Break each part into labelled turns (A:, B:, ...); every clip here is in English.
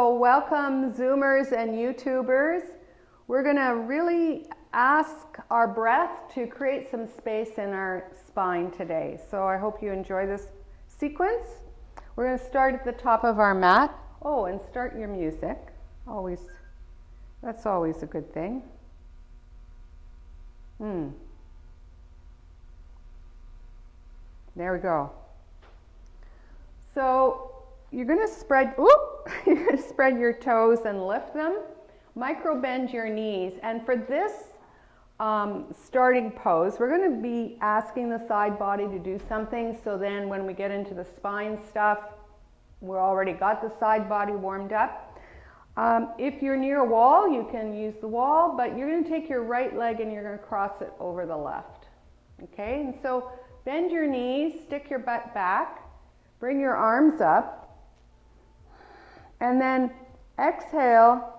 A: Welcome Zoomers and YouTubers. We're going to really ask our breath to create some space in our spine today. So I hope you enjoy this sequence. We're going to start at the top of our mat. Oh, and start your music. That's always a good thing. There we go. So you're going to spread your toes and lift them. Micro bend your knees. And for this starting pose, we're going to be asking the side body to do something. So then when we get into the spine stuff, we've already got the side body warmed up. If you're near a wall, you can use the wall, but you're going to take your right leg and you're going to cross it over the left. Okay, and so bend your knees, stick your butt back, bring your arms up, and then exhale,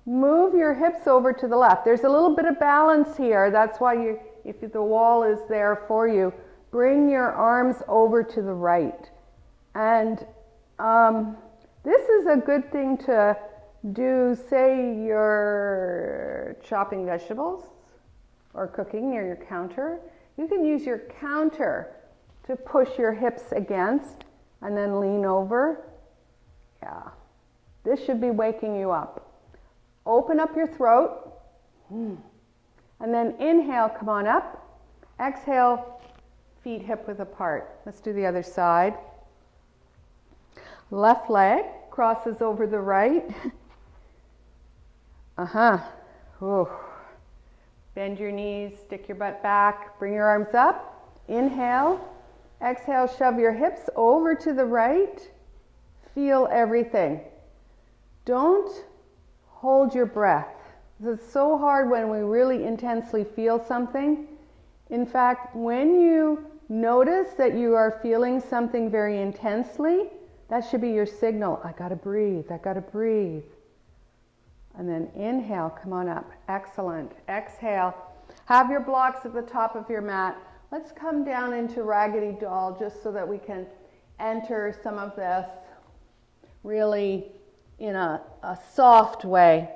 A: move your hips over to the left. There's a little bit of balance here. That's why if the wall is there for you, bring your arms over to the right. And this is a good thing to do, say you're chopping vegetables or cooking near your counter. You can use your counter to push your hips against and then lean over. Yeah, this should be waking you up. Open up your throat, and then inhale, come on up. Exhale, feet hip width apart. Let's do the other side. Left leg crosses over the right. Bend your knees, stick your butt back, bring your arms up. Inhale. Exhale, shove your hips over to the right. Feel everything. Don't hold your breath. This is so hard when we really intensely feel something. In fact, when you notice that you are feeling something very intensely, that should be your signal. I gotta breathe, I gotta breathe. And then inhale, come on up. Excellent. Exhale. Have your blocks at the top of your mat. Let's come down into Raggedy Doll just so that we can enter some of this really in a soft way.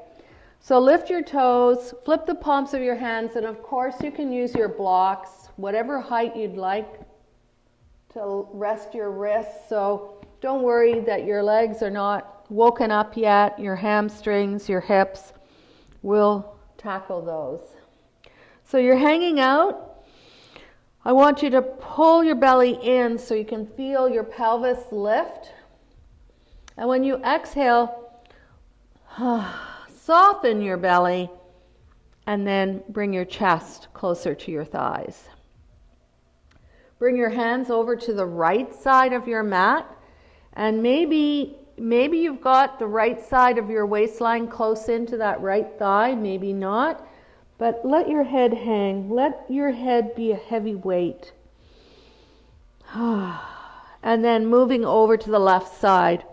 A: So lift your toes, flip the palms of your hands, and of course you can use your blocks, whatever height you'd like to rest your wrists. So don't worry that your legs are not woken up yet, your hamstrings, your hips. We'll tackle those. So you're hanging out. I want you to pull your belly in so you can feel your pelvis lift. And when you exhale, soften your belly and then bring your chest closer to your thighs. Bring your hands over to the right side of your mat, and maybe you've got the right side of your waistline close into that right thigh, maybe not. But let your head hang. Let your head be a heavy weight. And then moving over to the left side.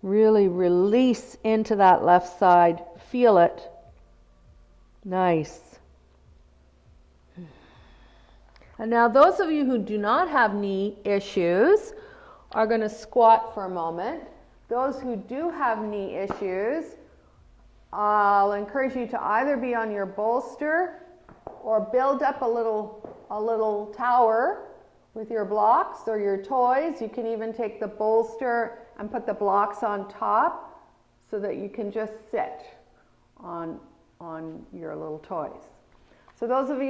A: Really release into that left side. Feel it. Nice. And now those of you who do not have knee issues are going to squat for a moment. Those who do have knee issues, I'll encourage you to either be on your bolster or build up a little tower with your blocks or your toys. You can even take the bolster and put the blocks on top so that you can just sit on your little toys. So those of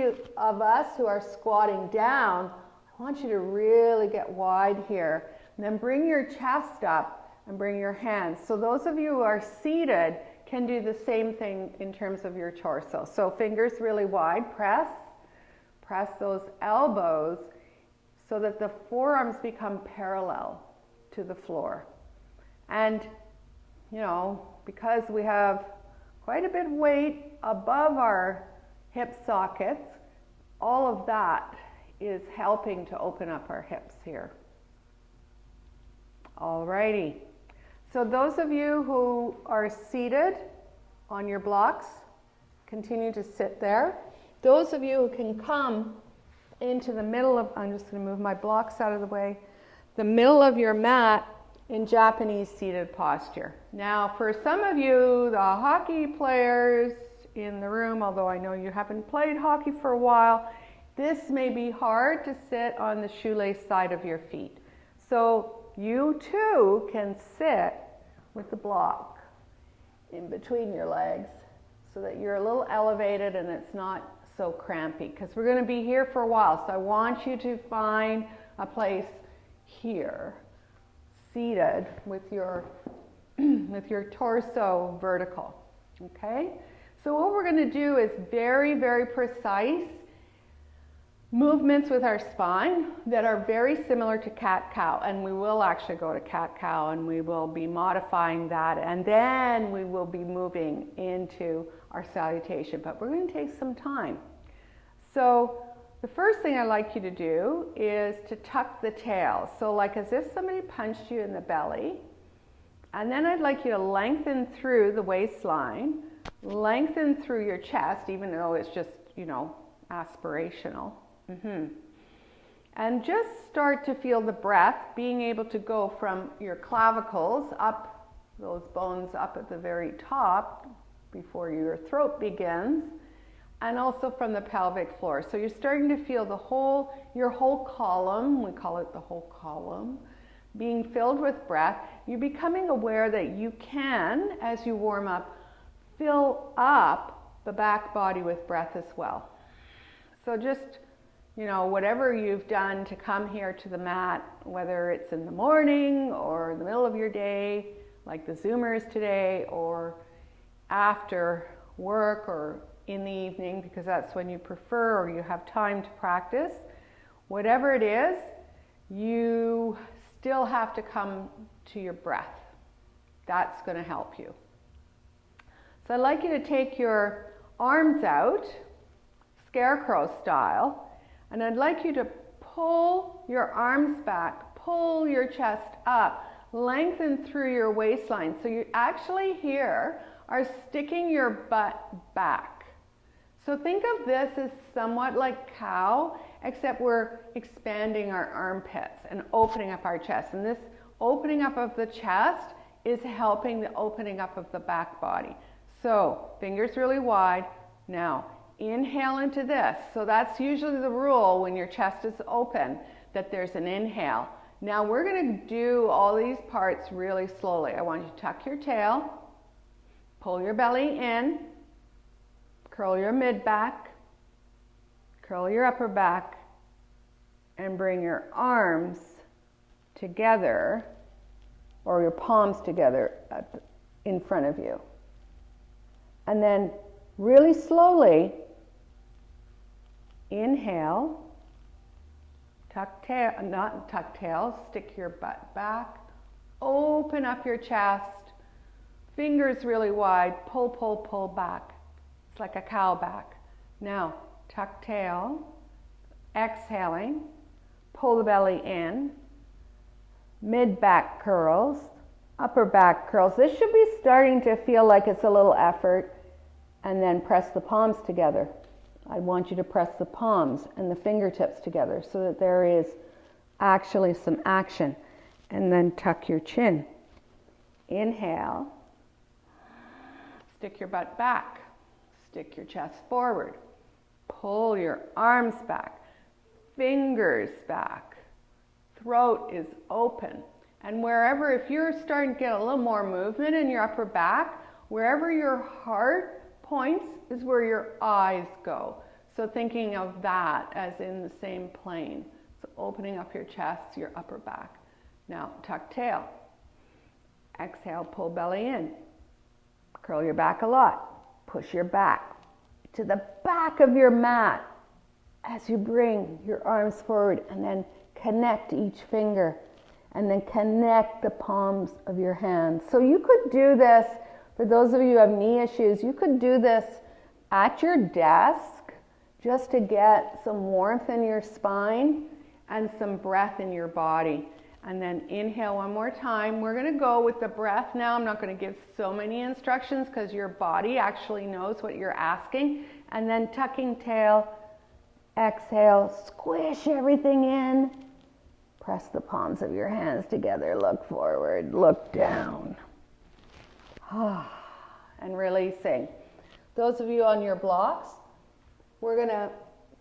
A: us who are squatting down, I want you to really get wide here. And then bring your chest up and bring your hands. So those of you who are seated can do the same thing in terms of your torso. So fingers really wide, press those elbows so that the forearms become parallel to the floor. And, because we have quite a bit of weight above our hip sockets, all of that is helping to open up our hips here. Alrighty. So those of you who are seated on your blocks, continue to sit there. Those of you who can come into the middle of, I'm just going to move my blocks out of the way, the middle of your mat in Japanese seated posture. Now, for some of you, the hockey players in the room, although I know you haven't played hockey for a while, this may be hard to sit on the shoelace side of your feet. So you too can sit with the block in between your legs so that you're a little elevated and it's not so crampy, because we're going to be here for a while. So I want you to find a place here, seated with your torso vertical. Okay? So what we're going to do is very, very precise movements with our spine that are very similar to cat-cow, and we will actually go to cat-cow and we will be modifying that, and then we will be moving into our salutation, but we're going to take some time. So the first thing I'd like you to do is to tuck the tail, so like as if somebody punched you in the belly, and then I'd like you to lengthen through the waistline, lengthen through your chest, even though it's just, you know, aspirational. And just start to feel the breath, being able to go from your clavicles up, those bones up at the very top before your throat begins, and also from the pelvic floor. So you're starting to feel your whole column, we call it the whole column, being filled with breath. You're becoming aware that you can, as you warm up, fill up the back body with breath as well. So just, you know, whatever you've done to come here to the mat, whether it's in the morning or in the middle of your day, like the Zoomers today, or after work or in the evening, because that's when you prefer or you have time to practice, whatever it is, you still have to come to your breath. That's going to help you. So I'd like you to take your arms out, scarecrow style, and I'd like you to pull your arms back, pull your chest up, lengthen through your waistline. So you actually here are sticking your butt back. So think of this as somewhat like cow, except we're expanding our armpits and opening up our chest. And this opening up of the chest is helping the opening up of the back body. So fingers really wide. Now, inhale into this. So that's usually the rule when your chest is open, that there's an inhale. Now we're going to do all these parts really slowly. I want you to tuck your tail, pull your belly in, curl your mid back, curl your upper back, and bring your arms together, or your palms together in front of you. And then really slowly, inhale, not tuck tail, stick your butt back, open up your chest, fingers really wide, pull, pull, pull back. It's like a cow back. Now, tuck tail, exhaling, pull the belly in, mid back curls, upper back curls. This should be starting to feel like it's a little effort, and then press the palms together. I want you to press the palms and the fingertips together so that there is actually some action. And then tuck your chin. Inhale. Stick your butt back. Stick your chest forward. Pull your arms back. Fingers back. Throat is open. And wherever, if you're starting to get a little more movement in your upper back, wherever your heart points is where your eyes go. So thinking of that as in the same plane. So opening up your chest, your upper back. Now tuck tail. Exhale, pull belly in. Curl your back a lot. Push your back to the back of your mat as you bring your arms forward, and then connect each finger, and then connect the palms of your hands. So you could do this. For those of you who have knee issues, you could do this at your desk just to get some warmth in your spine and some breath in your body. And then inhale one more time. We're going to go with the breath now. I'm not going to give so many instructions because your body actually knows what you're asking. And then tucking tail, exhale, squish everything in, Press the palms of your hands together, look forward, look down. And releasing. Those of you on your blocks, we're going to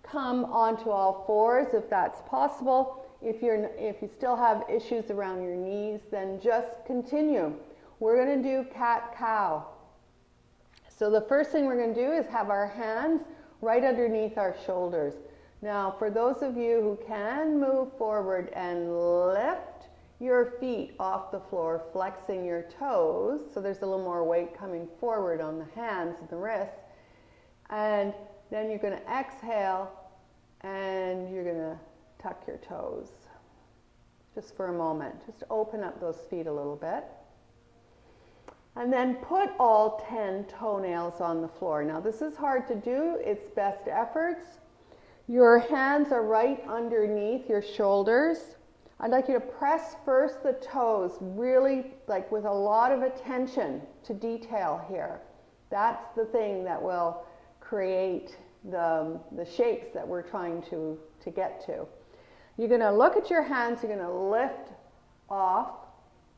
A: come onto all fours if that's possible. If you still have issues around your knees, then just continue. We're going to do cat-cow. So the first thing we're going to do is have our hands right underneath our shoulders. Now, for those of you who can move forward and lift your feet off the floor, flexing your toes, so there's a little more weight coming forward on the hands and the wrists, and then you're going to exhale and you're going to tuck your toes just for a moment. Just open up those feet a little bit. And then put all 10 toenails on the floor. Now this is hard to do, it's best efforts. Your hands are right underneath your shoulders. I'd like you to press first the toes, really like with a lot of attention to detail here. That's the thing that will create the shapes that we're trying to get to. You're going to look at your hands, you're going to lift off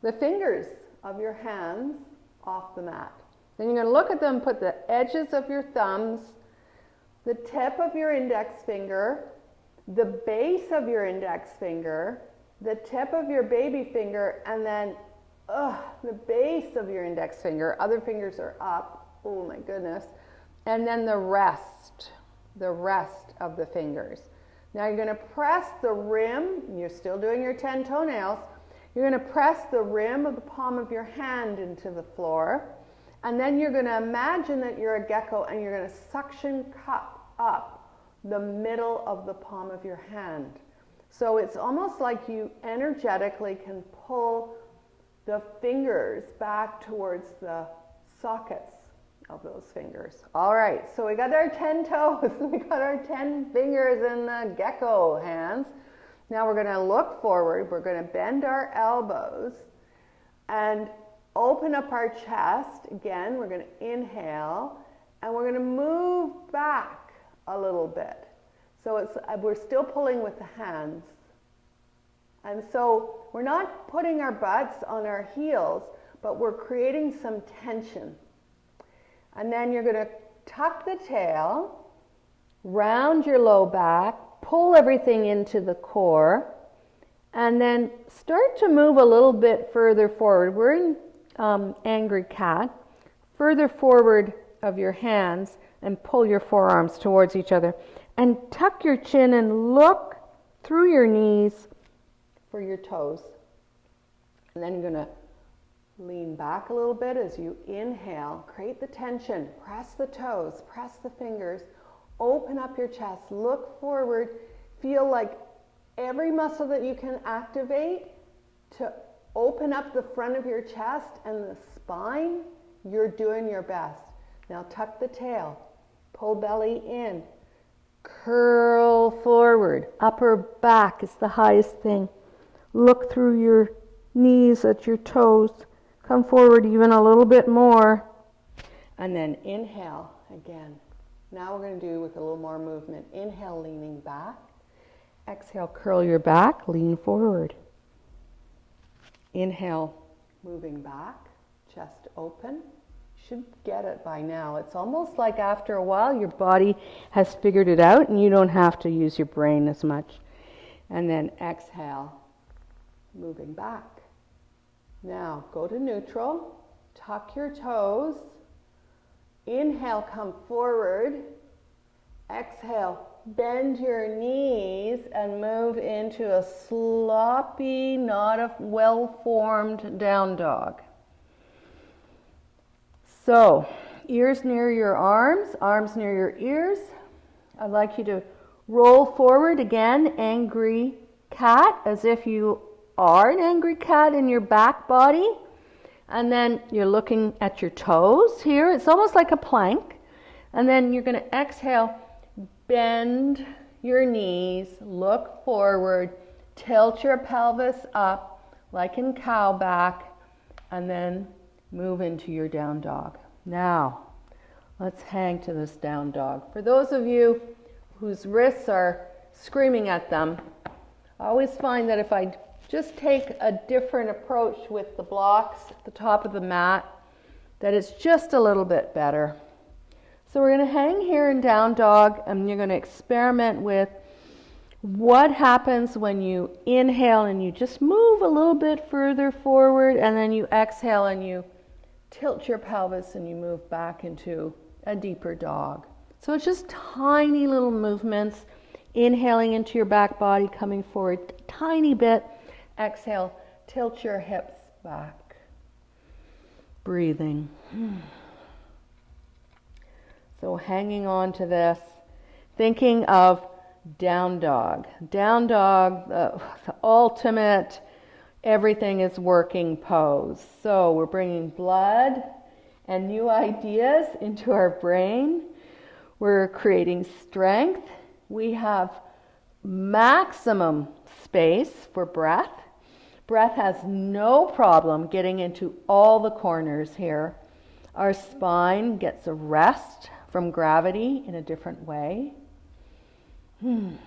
A: the fingers of your hands off the mat. Then you're going to look at them, put the edges of your thumbs, the tip of your index finger, the base of your index finger, the tip of your baby finger, and then the base of your index finger. Other fingers are up. Oh my goodness. And then the rest of the fingers. Now you're going to press the rim. You're still doing your 10 toenails. You're going to press the rim of the palm of your hand into the floor. And then you're going to imagine that you're a gecko and you're going to suction cup up the middle of the palm of your hand. So it's almost like you energetically can pull the fingers back towards the sockets of those fingers. All right, so we got our 10 toes, we got our 10 fingers in the gecko hands. Now we're going to look forward, we're going to bend our elbows and open up our chest. Again, we're going to inhale and we're going to move back a little bit. So we're still pulling with the hands. And so we're not putting our butts on our heels, but we're creating some tension. And then you're going to tuck the tail, round your low back, pull everything into the core, and then start to move a little bit further forward. We're in angry cat. Further forward of your hands and pull your forearms towards each other. And tuck your chin and look through your knees for your toes. And then you're going to lean back a little bit as you inhale. Create the tension. Press the toes. Press the fingers. Open up your chest. Look forward. Feel like every muscle that you can activate to open up the front of your chest and the spine. You're doing your best. Now tuck the tail. Pull belly in. Curl forward. Upper back is the highest thing. Look through your knees at your toes. Come forward even a little bit more. And then inhale again. Now we're going to do with a little more movement. Inhale, leaning back. Exhale, curl your back, lean forward. Inhale, moving back, chest open. Should get it by now. It's almost like after a while your body has figured it out and you don't have to use your brain as much. And then exhale, moving back. Now go to neutral, tuck your toes. Inhale, come forward. Exhale, bend your knees and move into a sloppy, not a well-formed down dog. So, ears near your arms, arms near your ears. I'd like you to roll forward again, angry cat, as if you are an angry cat in your back body. And then you're looking at your toes here. It's almost like a plank. And then you're going to exhale, bend your knees, look forward, tilt your pelvis up like in cow back, and then move into your down dog. Now, let's hang to this down dog. For those of you whose wrists are screaming at them, I always find that if I just take a different approach with the blocks at the top of the mat, that it's just a little bit better. So we're going to hang here in down dog, and you're going to experiment with what happens when you inhale and you just move a little bit further forward, and then you exhale and you tilt your pelvis and you move back into a deeper dog. So it's just tiny little movements, inhaling into your back body, coming forward a tiny bit. Exhale, tilt your hips back. Breathing. So hanging on to this, thinking of down dog. Down dog, the ultimate, everything is working pose. So we're bringing blood and new ideas into our brain. We're creating strength. We have maximum space for breath. Breath has no problem getting into all the corners here. Our spine gets a rest from gravity in a different way. And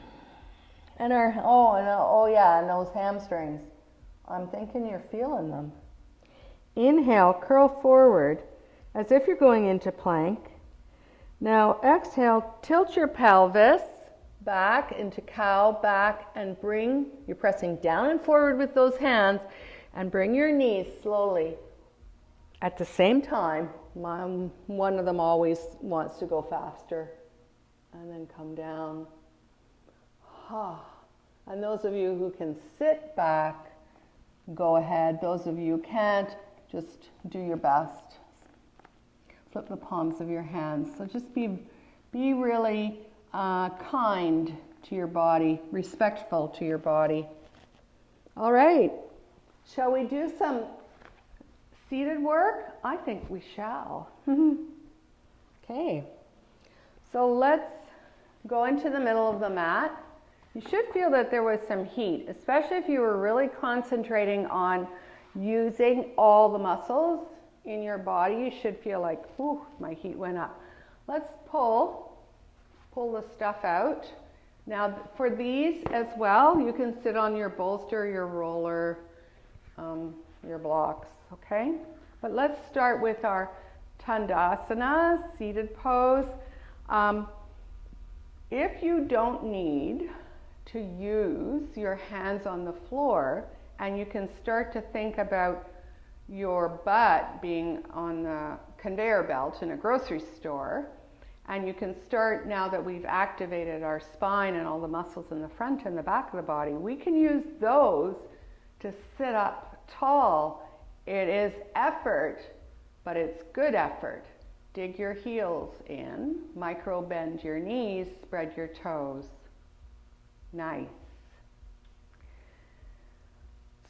A: our, and those hamstrings. I'm thinking you're feeling them. Inhale, curl forward as if you're going into plank. Now exhale, tilt your pelvis back into cow, back, and you're pressing down and forward with those hands, and bring your knees slowly. At the same time, one of them always wants to go faster, and then come down. And those of you who can sit back, go ahead. Those of you who can't, just do your best. Flip the palms of your hands. So just be really kind to your body, respectful to your body. All right, shall we do some seated work? I think we shall. Okay, so let's go into the middle of the mat. You should feel that there was some heat, especially if you were really concentrating on using all the muscles in your body. You should feel like, ooh, my heat went up. Let's pull the stuff out. Now for these as well, you can sit on your bolster, your roller, your blocks, okay? But let's start with our Tandasana, seated pose. If you don't need to use your hands on the floor, and you can start to think about your butt being on the conveyor belt in a grocery store, and you can start, now that we've activated our spine and all the muscles in the front and the back of the body, we can use those to sit up tall. It is effort, but it's good effort. Dig your heels in, micro bend your knees, spread your toes. Nice.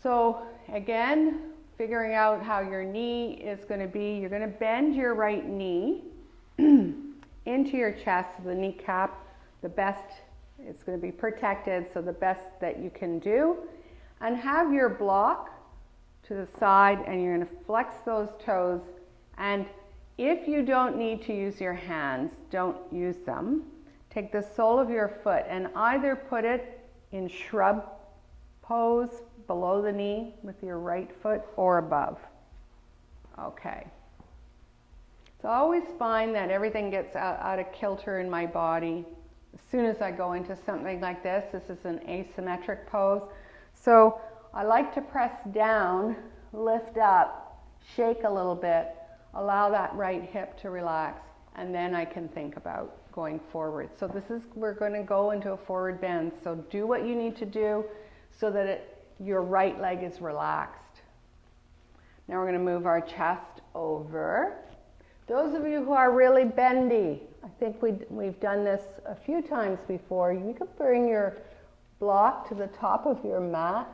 A: So again, figuring out how your knee is going to be, you're going to bend your right knee into your chest, the kneecap, the best, it's going to be protected, so the best that you can do. And have your block to the side, and you're going to flex those toes. And if you don't need to use your hands, don't use them. Take the sole of your foot and either put it in shrub pose below the knee with your right foot or above. Okay. So I always find that everything gets out of kilter in my body as soon as I go into something like this. This is an asymmetric pose. So I like to press down, lift up, shake a little bit, allow that right hip to relax, and then I can think about going forward. So we're going to go into a forward bend. So do what you need to do so that your right leg is relaxed. Now we're going to move our chest over. Those of you who are really bendy, I think we've done this a few times before. You could bring your block to the top of your mat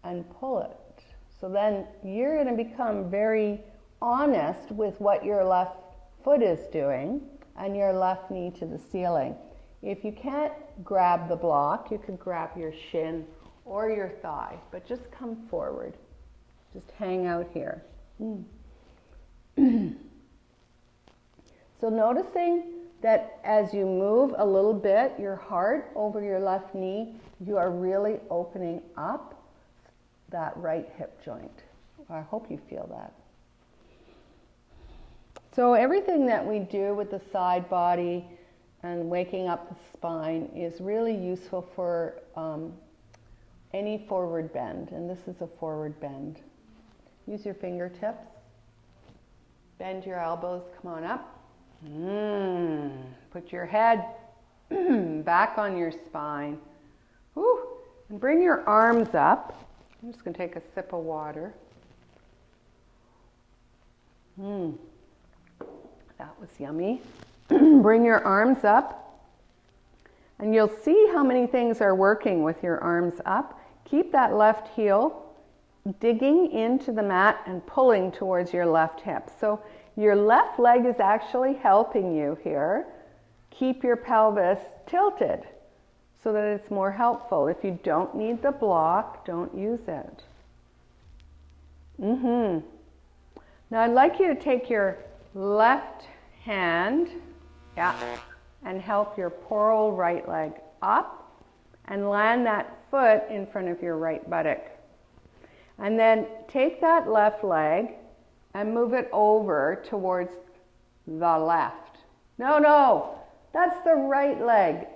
A: and pull it. So then you're going to become very honest with what your left foot is doing and your left knee to the ceiling. If you can't grab the block, you could grab your shin or your thigh, but just come forward. Just hang out here. So noticing that as you move a little bit your heart over your left knee, you are really opening up that right hip joint. I hope you feel that. So everything that we do with the side body and waking up the spine is really useful for any forward bend, and this is a forward bend. Use your fingertips, bend your elbows, come on up. Put your head back on your spine. Woo. And bring your arms up. I'm just going to take a sip of water. That was yummy. Bring your arms up. And you'll see how many things are working with your arms up. Keep that left heel digging into the mat and pulling towards your left hip. So your left leg is actually helping you here. Keep your pelvis tilted so that it's more helpful. If you don't need the block, don't use it. Now I'd like you to take your left hand, and help your poor old right leg up and land that foot in front of your right buttock. And then take that left leg and move it over towards the left. No, that's the right leg.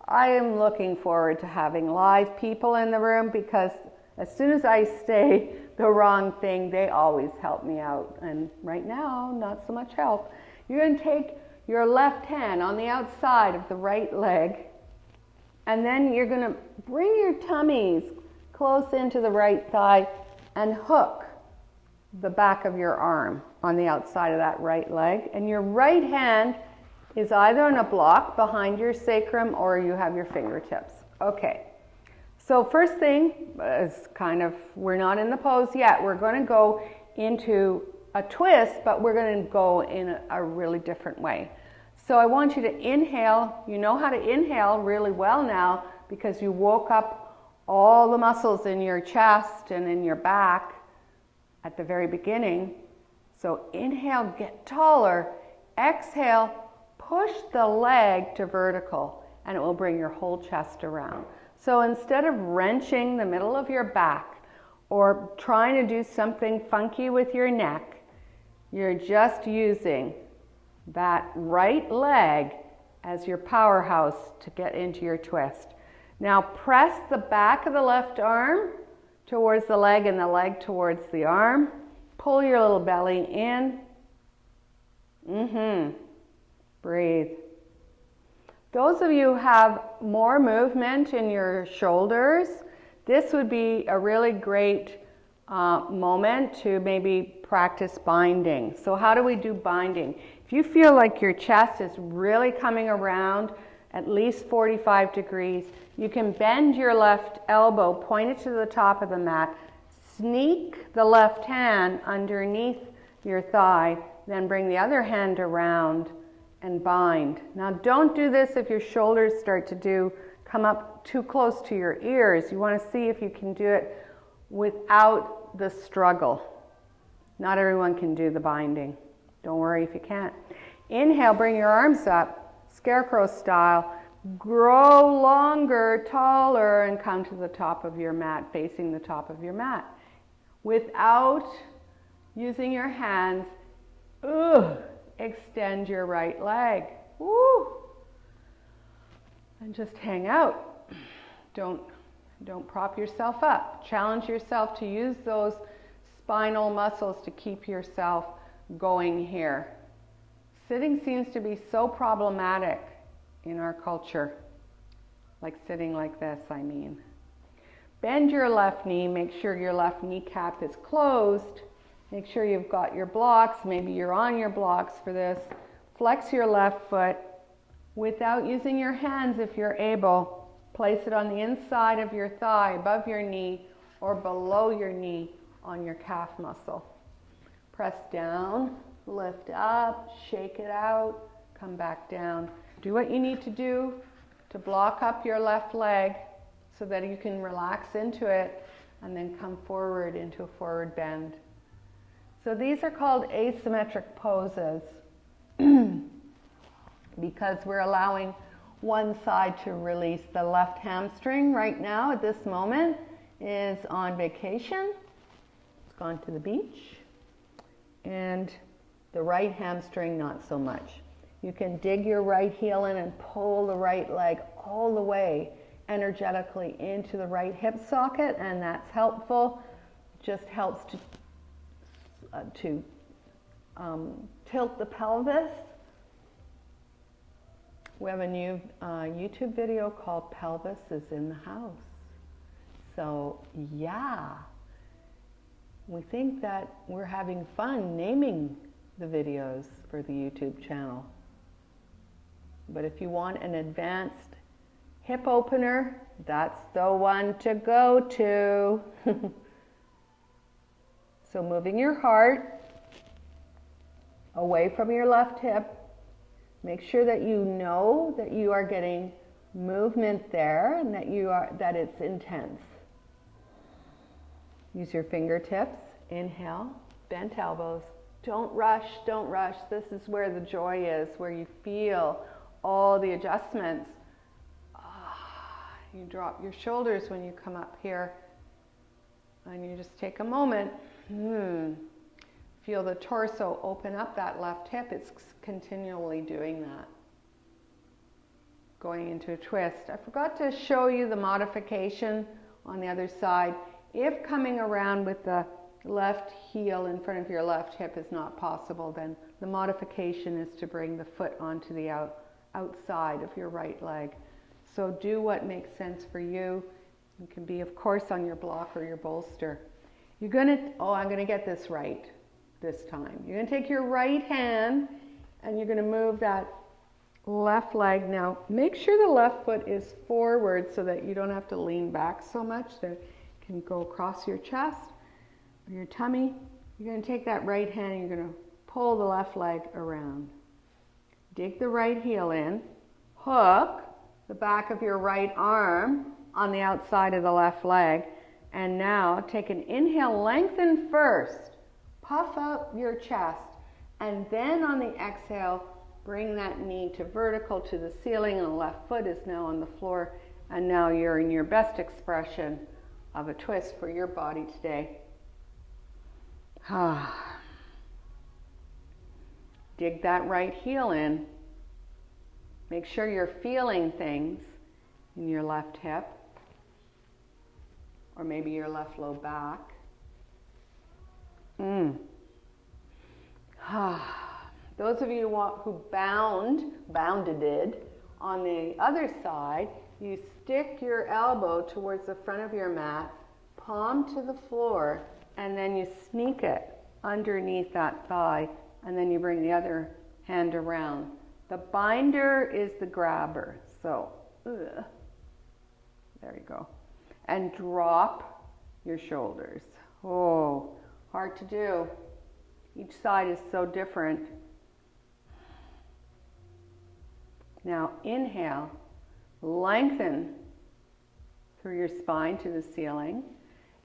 A: I am looking forward to having live people in the room, because as soon as I say the wrong thing, they always help me out. And right now, not so much help. You're going to take your left hand on the outside of the right leg, and then you're going to bring your tummies close into the right thigh and hook the back of your arm on the outside of that right leg. And your right hand is either in a block behind your sacrum or you have your fingertips. Okay, so first thing is we're not in the pose yet. We're going to go into a twist, but we're going to go in a really different way. So I want you to inhale. You know how to inhale really well now because you woke up all the muscles in your chest and in your back at the very beginning. So inhale, get taller. Exhale, push the leg to vertical, and it will bring your whole chest around. So instead of wrenching the middle of your back or trying to do something funky with your neck, you're just using that right leg as your powerhouse to get into your twist. Now press the back of the left arm towards the leg and the leg towards the arm. Pull your little belly in. Breathe. Those of you who have more movement in your shoulders, this would be a really great moment to maybe practice binding. So how do we do binding? If you feel like your chest is really coming around at least 45 degrees, you can bend your left elbow, point it to the top of the mat, sneak the left hand underneath your thigh, then bring the other hand around and bind. Now don't do this if your shoulders start to come up too close to your ears. You want to see if you can do it without the struggle. Not everyone can do the binding. Don't worry if you can't. Inhale, bring your arms up, scarecrow style. Grow longer, taller, and come to the top of your mat, facing the top of your mat. Without using your hands, extend your right leg. Woo! And just hang out. Don't prop yourself up. Challenge yourself to use those spinal muscles to keep yourself going here. Sitting seems to be so problematic in our culture. Like sitting like this, I mean. Bend your left knee. Make sure your left kneecap is closed. Make sure you've got your blocks. Maybe you're on your blocks for this. Flex your left foot without using your hands if you're able. Place it on the inside of your thigh, above your knee, or below your knee on your calf muscle. Press down, lift up, shake it out, come back down. Do what you need to do to block up your left leg so that you can relax into it and then come forward into a forward bend. So these are called asymmetric poses. because we're allowing one side to release. The left hamstring right now at this moment is on vacation. It's gone to the beach. And the right hamstring, not so much. You can dig your right heel in and pull the right leg all the way energetically into the right hip socket, and that's helpful. Just helps to tilt the pelvis. We have a new YouTube video called Pelvis is in the House. So yeah, we think that we're having fun naming the videos for the YouTube channel. But if you want an advanced hip opener, that's the one to go to. So moving your heart away from your left hip, make sure that you know that you are getting movement there and that it's intense. Use your fingertips. Inhale, bent elbows. Don't rush, don't rush. This is where the joy is, where you feel all the adjustments. You drop your shoulders when you come up here, and you just take a moment. Feel the torso open up that left hip. It's continually doing that. Going into a twist. I forgot to show you the modification on the other side. If coming around with the left heel in front of your left hip is not possible, then the modification is to bring the foot onto the outside of your right leg. So do what makes sense for you. You can be, of course, on your block or your bolster. You're gonna, I'm gonna get this right this time. You're gonna take your right hand and you're gonna move that left leg. Now, make sure the left foot is forward so that you don't have to lean back so much. That can go across your chest or your tummy. You're gonna take that right hand and you're gonna pull the left leg around. Dig the right heel in, hook the back of your right arm on the outside of the left leg, and now take an inhale, lengthen first, puff out your chest, and then on the exhale, bring that knee to vertical to the ceiling, and the left foot is now on the floor, and now you're in your best expression of a twist for your body today. Dig that right heel in. Make sure you're feeling things in your left hip, or maybe your left low back. Those of you who bounded on the other side, you stick your elbow towards the front of your mat, palm to the floor, and then you sneak it underneath that thigh, and then you bring the other hand around. The binder is the grabber, so there you go. And drop your shoulders. Oh, hard to do. Each side is so different. Now inhale, lengthen through your spine to the ceiling.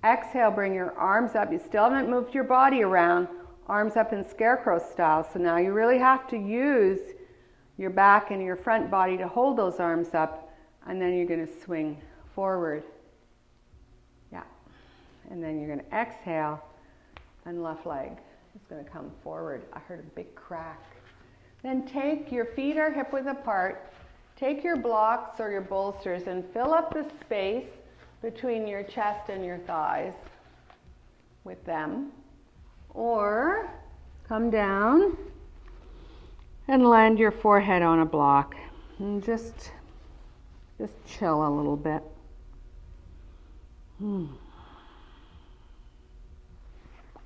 A: Exhale, bring your arms up. You still haven't moved your body around. Arms up in scarecrow style. So now you really have to use your back and your front body to hold those arms up, and then you're going to swing forward. Yeah. And then you're going to exhale, and left leg is going to come forward. I heard a big crack. Then take your feet are hip width apart. Take your blocks or your bolsters and fill up the space between your chest and your thighs with them. Or come down and land your forehead on a block. And just chill a little bit.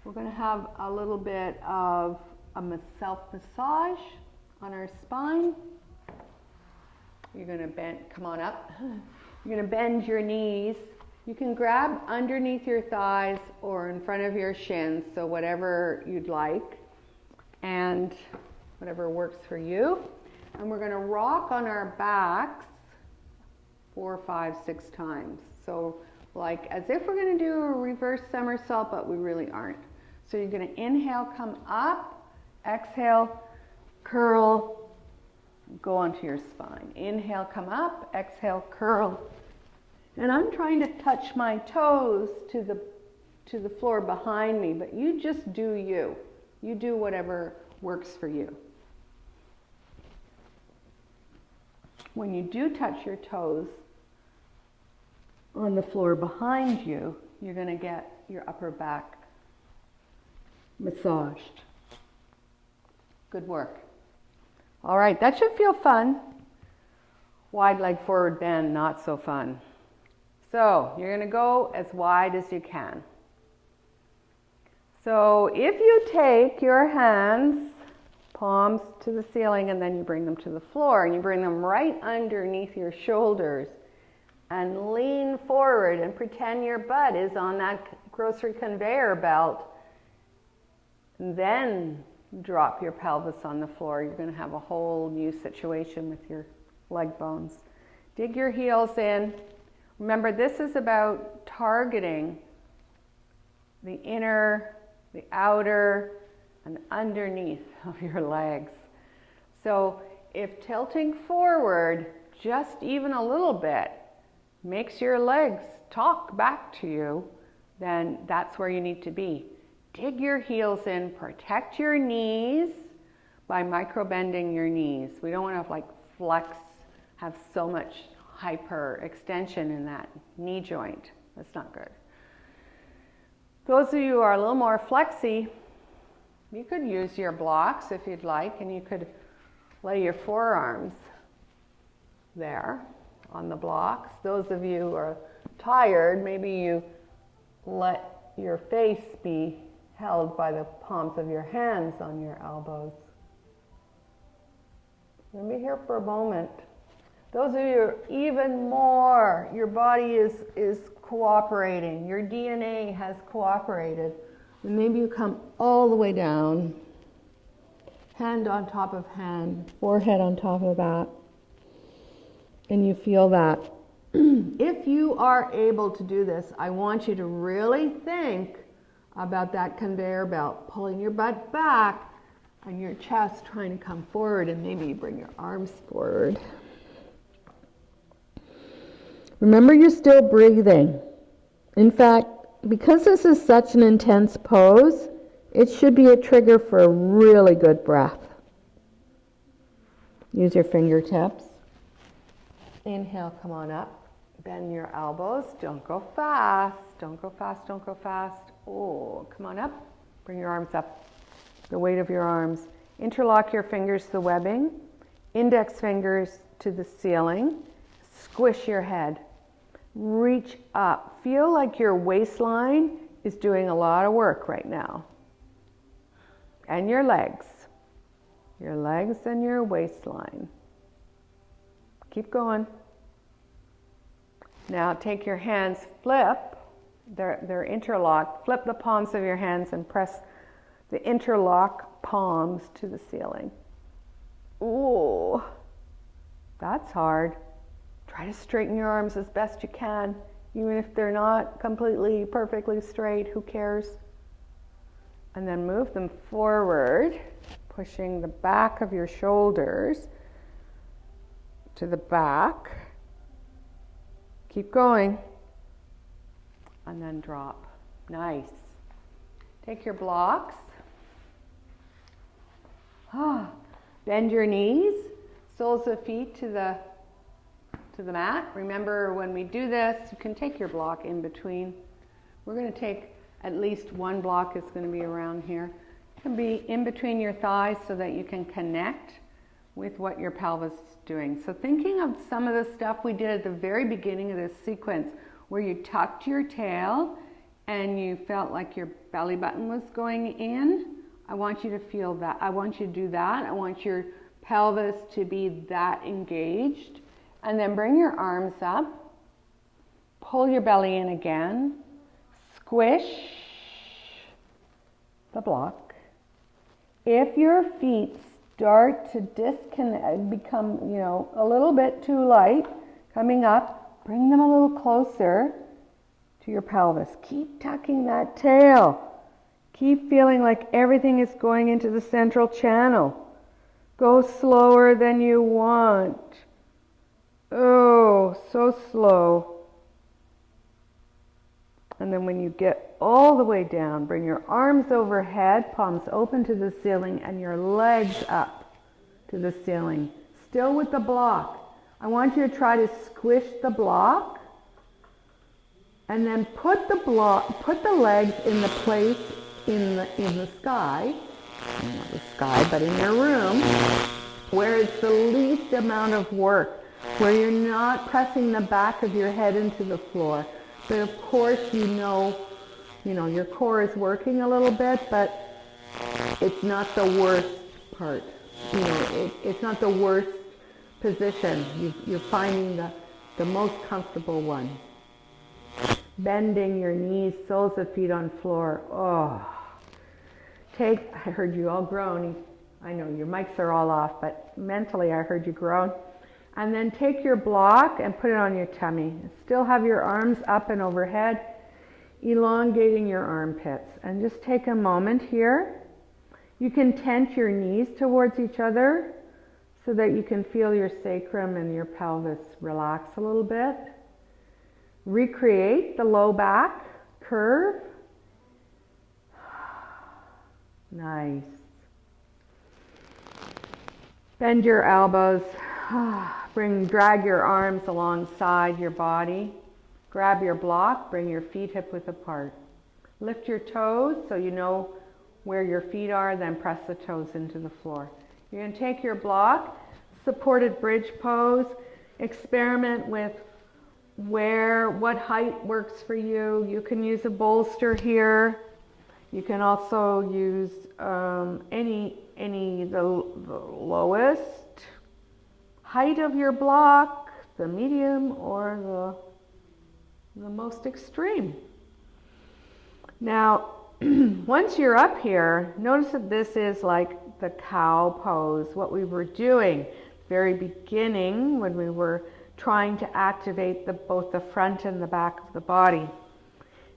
A: We're going to have a little bit of a self-massage on our spine. You're going to bend, come on up. You're going to bend your knees. You can grab underneath your thighs or in front of your shins, so whatever you'd like and whatever works for you. And we're going to rock on our backs 4, 5, 6 times. So like as if we're going to do a reverse somersault, but we really aren't. So you're going to inhale, come up, exhale, curl, go onto your spine. Inhale, come up. Exhale, curl. And I'm trying to touch my toes to the floor behind me, but you just do you. You do whatever works for you. When you do touch your toes on the floor behind you, you're going to get your upper back massaged. Good work. All right, that should feel fun. Wide leg forward bend, not so fun. So you're going to go as wide as you can. So if you take your hands, palms to the ceiling, and then you bring them to the floor, and you bring them right underneath your shoulders, and lean forward and pretend your butt is on that grocery conveyor belt, and then drop your pelvis on the floor. You're going to have a whole new situation with your leg bones. Dig your heels in. Remember, this is about targeting the inner, the outer, and underneath of your legs. So if tilting forward just even a little bit makes your legs talk back to you, then that's where you need to be. Dig your heels in, protect your knees by micro bending your knees. We don't want to have so much hyper extension in that knee joint. That's not good. Those of you who are a little more flexy, you could use your blocks if you'd like, and you could lay your forearms there on the blocks. Those of you who are tired, maybe you let your face be held by the palms of your hands on your elbows. Let me here for a moment. Those of you who are even more, your body is cooperating, your DNA has cooperated. And maybe you come all the way down, hand on top of hand, forehead on top of that, and you feel that. If you are able to do this, I want you to really think about that conveyor belt, pulling your butt back and your chest trying to come forward, and maybe you bring your arms forward. Remember, you're still breathing. In fact, because this is such an intense pose, it should be a trigger for a really good breath. Use your fingertips. Inhale, come on up. Bend your elbows. Don't go fast. Don't go fast. Don't go fast. Oh, come on up. Bring your arms up. The weight of your arms. Interlock your fingers to the webbing. Index fingers to the ceiling. Squish your head. Reach up. Feel like your waistline is doing a lot of work right now. And your legs. Your legs and your waistline. Keep going. Now take your hands, flip. They're interlocked. Flip the palms of your hands and press the interlock palms to the ceiling. Ooh, that's hard. Try to straighten your arms as best you can. Even if they're not completely, perfectly straight, who cares? And then move them forward, pushing the back of your shoulders to the back. Keep going. And then drop. Nice. Take your blocks. Bend your knees, soles of feet to the mat. Remember, when we do this, you can take your block in between. We're going to take at least one block is going to be around here. It can be in between your thighs so that you can connect with what your pelvis is doing. So thinking of some of the stuff we did at the very beginning of this sequence, where you tucked your tail and you felt like your belly button was going in, I want you to feel that. I want you to do that. I want your pelvis to be that engaged. And then bring your arms up. Pull your belly in again. Squish the block. If your feet start to disconnect, become, a little bit too light, coming up, bring them a little closer to your pelvis. Keep tucking that tail. Keep feeling like everything is going into the central channel. Go slower than you want. Oh, so slow. And then when you get all the way down, bring your arms overhead, palms open to the ceiling, and your legs up to the ceiling. Still with the block. I want you to try to squish the block, and then put the legs in the place in the sky, not the sky, but in your room, where it's the least amount of work, where you're not pressing the back of your head into the floor. But of course, you know, your core is working a little bit, but it's not the worst part. It's not the worst position. You're finding the most comfortable one. Bending your knees, soles of feet on floor. Oh. I heard you all groan. I know your mics are all off, but mentally I heard you groan. And then take your block and put it on your tummy. Still have your arms up and overhead, elongating your armpits. And just take a moment here. You can tent your knees towards each other so that you can feel your sacrum and your pelvis relax a little bit. Recreate the low back curve. Nice. Bend your elbows. Drag your arms alongside your body. Grab your block, bring your feet hip width apart. Lift your toes so you know where your feet are, then press the toes into the floor. You're going to take your block, supported bridge pose, experiment with what height works for you. You can use a bolster here. You can also use the lowest height of your block, the medium, or the most extreme. Now, once you're up here, notice that this is like the cow pose, what we were doing at the very beginning when we were trying to activate both the front and the back of the body.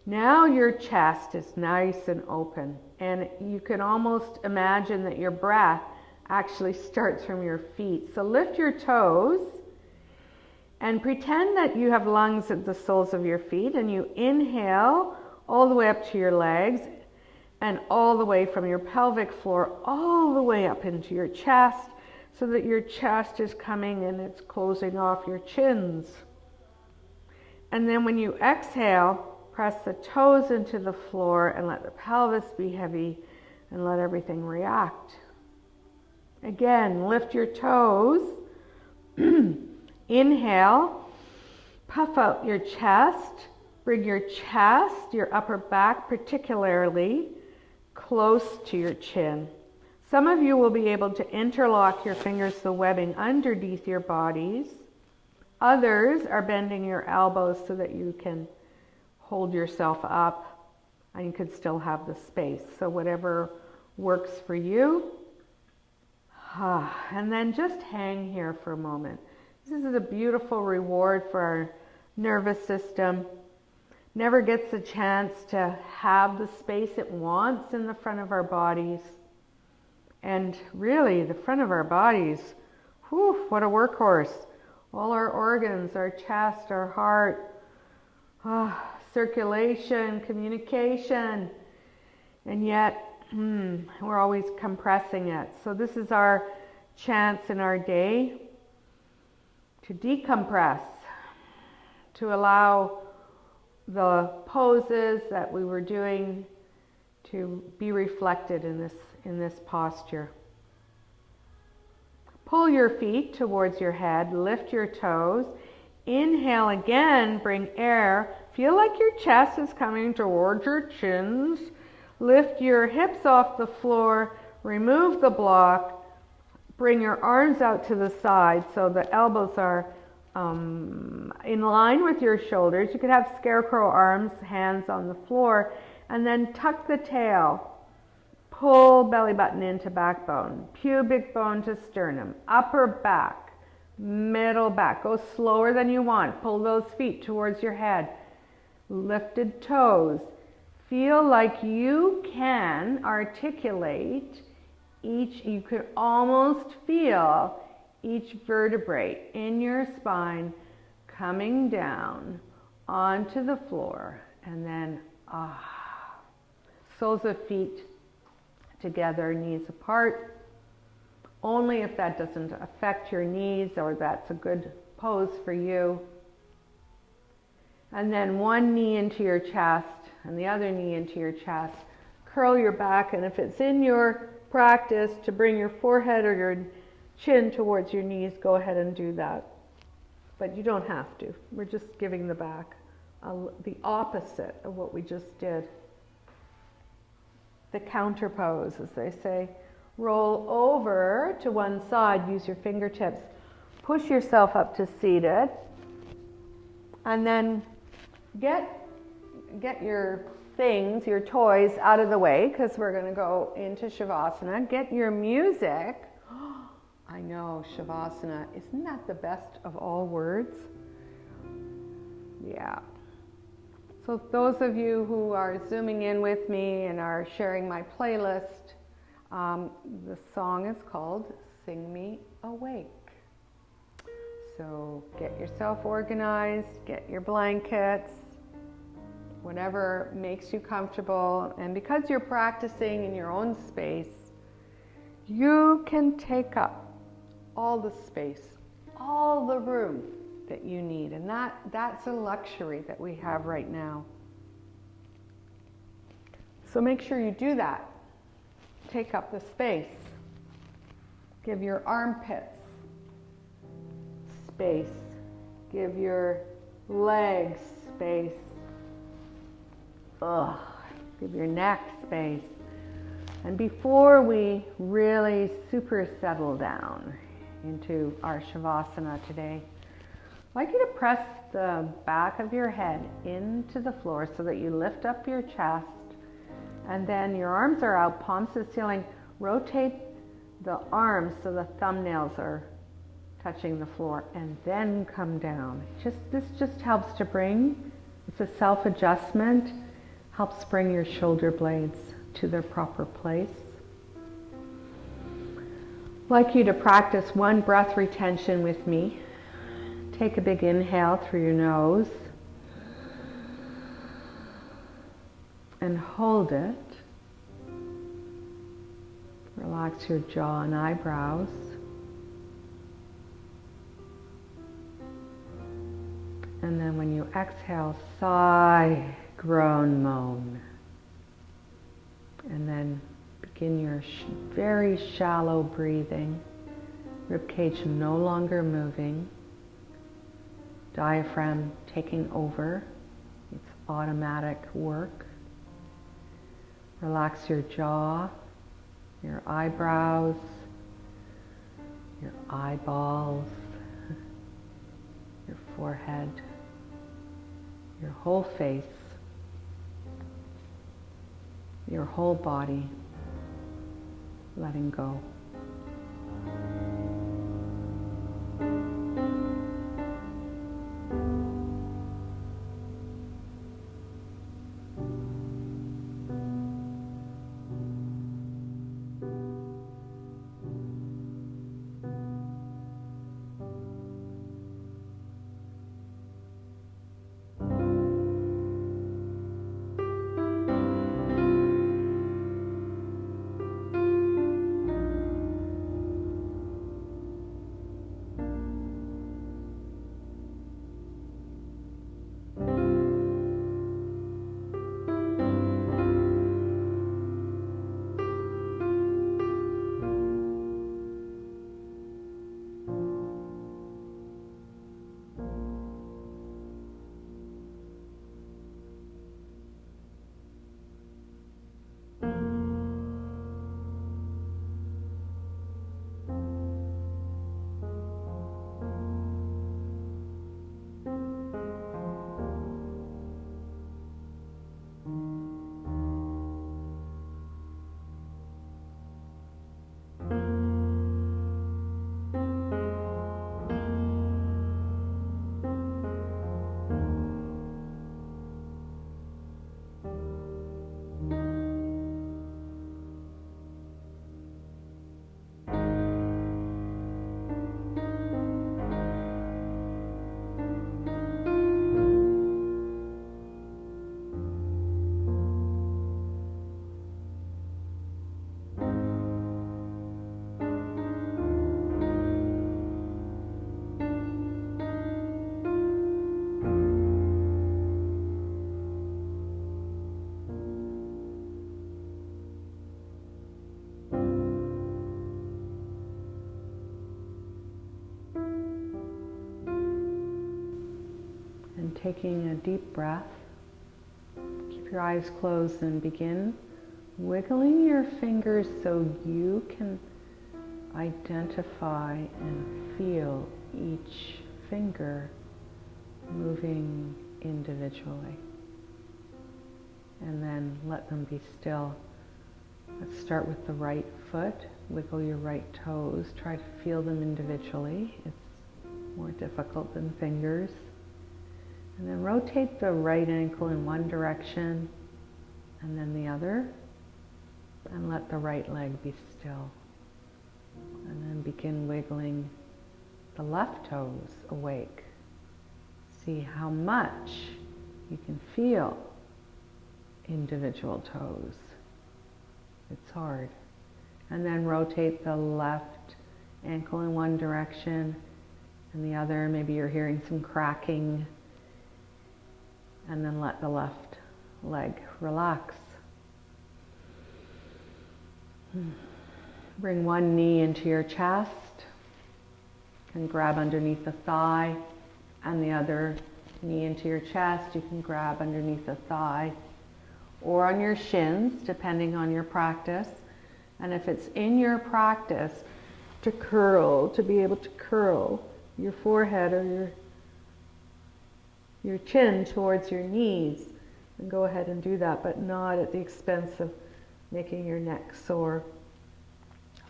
A: Now your chest is nice and open, and you can almost imagine that your breath actually starts from your feet. So lift your toes and pretend that you have lungs at the soles of your feet, and you inhale all the way up to your legs and all the way from your pelvic floor all the way up into your chest, so that your chest is coming and it's closing off your chins. And then when you exhale, press the toes into the floor and let the pelvis be heavy and let everything react. Again, lift your toes. Inhale, puff out your chest. Bring your chest, your upper back particularly, close to your chin. Some of you will be able to interlock your fingers, the webbing underneath your bodies. Others are bending your elbows so that you can hold yourself up and you can still have the space. So whatever works for you. And then just hang here for a moment. This is a beautiful reward for our nervous system. Never gets a chance to have the space it wants in the front of our bodies. And really, the front of our bodies, whew, what a workhorse. All our organs, our chest, our heart, circulation, communication, and yet we're always compressing it. So this is our chance in our day to decompress, to allow the poses that we were doing to be reflected in this posture. Pull your feet towards your head, lift your toes. Inhale again, bring air. Feel like your chest is coming towards your chins. Lift your hips off the floor, remove the block, bring your arms out to the side so the elbows are in line with your shoulders. You could have scarecrow arms, hands on the floor, and then tuck the tail. Pull belly button into backbone, pubic bone to sternum, upper back, middle back. Go slower than you want. Pull those feet towards your head. Lifted toes. Feel like you can articulate You could almost feel each vertebrae in your spine coming down onto the floor, and then soles of feet together, knees apart. Only if that doesn't affect your knees or that's a good pose for you. And then one knee into your chest and the other knee into your chest. Curl your back, and if it's in your practice to bring your forehead or your chin towards your knees, go ahead and do that. But you don't have to. We're just giving the back the opposite of what we just did. The counter pose, as they say. Roll over to one side, use your fingertips. Push yourself up to seated. And then get your things, your toys out of the way, because we're going to go into Shavasana. Get your music. I know, Shavasana, isn't that the best of all words? Yeah. So those of you who are zooming in with me and are sharing my playlist, the song is called Sing Me Awake. So get yourself organized, get your blankets, whatever makes you comfortable. And because you're practicing in your own space, you can take up all the space, all the room that you need. And that's a luxury that we have right now. So make sure you do that. Take up the space. Give your armpits space. Give your legs space. Give your neck space. And before we really super settle down into our Shavasana today, I'd like you to press the back of your head into the floor so that you lift up your chest, and then your arms are out, palms to the ceiling. Rotate the arms so the thumbnails are touching the floor, and then come down. This just helps to bring, it's a self-adjustment, helps bring your shoulder blades to their proper place. I'd like you to practice one breath retention with me. Take a big inhale through your nose and hold it. Relax your jaw and eyebrows. And then when you exhale, sigh, groan, moan. And then begin your very shallow breathing. Ribcage no longer moving. Diaphragm taking over. It's automatic work. Relax your jaw, your eyebrows, your eyeballs, your forehead, your whole face, your whole body, letting go. taking a deep breath. Keep your eyes closed and begin wiggling your fingers so you can identify and feel each finger moving individually. And then let them be still. Let's start with the right foot. Wiggle your right toes. Try to feel them individually. It's more difficult than fingers. And then rotate the right ankle in one direction and then the other. And let the right leg be still. And then begin wiggling the left toes awake. See how much you can feel individual toes. It's hard. And then rotate the left ankle in one direction and the other. Maybe you're hearing some cracking. And then let the left leg relax. Bring one knee into your chest and grab underneath the thigh, and the other knee into your chest. You can grab underneath the thigh or on your shins, depending on your practice. And if it's in your practice to curl, to be able to curl your forehead or your chin towards your knees, then go ahead and do that, but not at the expense of making your neck sore.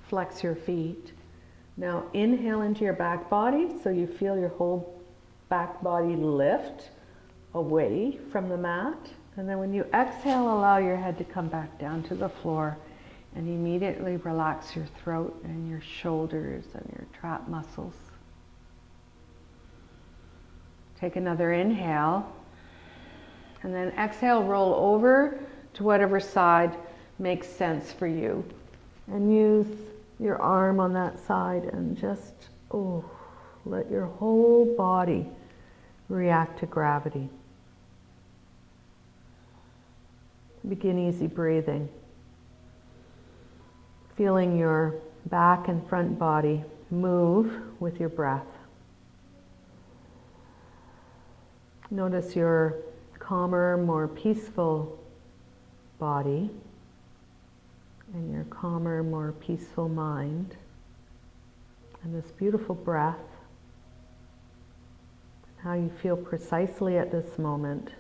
A: Flex your feet. Now inhale into your back body so you feel your whole back body lift away from the mat. And then when you exhale, allow your head to come back down to the floor and immediately relax your throat and your shoulders and your trap muscles. Take another inhale and then exhale, roll over to whatever side makes sense for you. And use your arm on that side and just, let your whole body react to gravity. Begin easy breathing. Feeling your back and front body move with your breath. Notice your calmer, more peaceful body and your calmer, more peaceful mind. And this beautiful breath, how you feel precisely at this moment.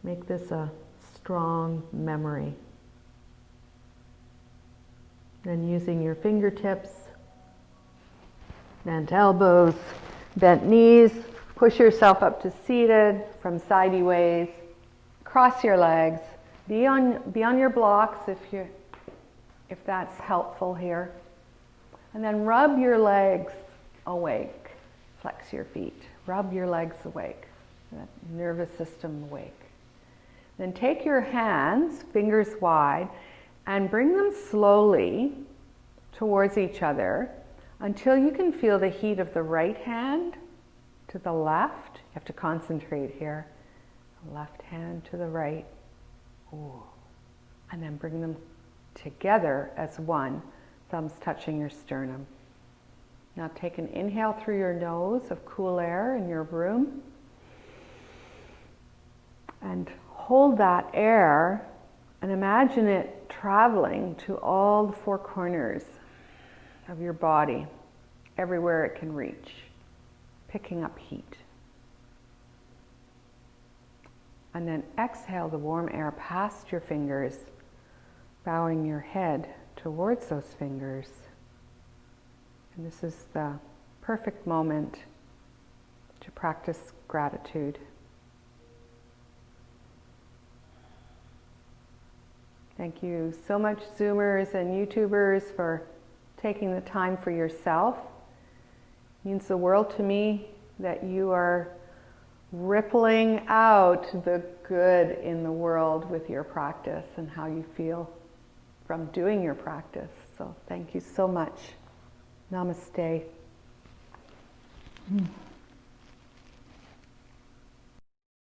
A: Make this a strong memory. And using your fingertips, bent elbows, bent knees, push yourself up to seated from sidey ways. Cross your legs. Be on your blocks if that's helpful here. And then rub your legs awake. Flex your feet. Rub your legs awake. That nervous system awake. Then take your hands, fingers wide, and bring them slowly towards each other until you can feel the heat of the right hand to the left. You have to concentrate here. Left hand to the right. Ooh. And then bring them together as one, thumbs touching your sternum. Now take an inhale through your nose of cool air in your room. And hold that air and imagine it traveling to all the four corners of your body, everywhere it can reach, picking up heat. And then exhale the warm air past your fingers, bowing your head towards those fingers. And this is the perfect moment to practice gratitude. Thank you so much, Zoomers and YouTubers, for taking the time for yourself. It means the world to me that you are rippling out the good in the world with your practice and how you feel from doing your practice. So thank you so much. Namaste.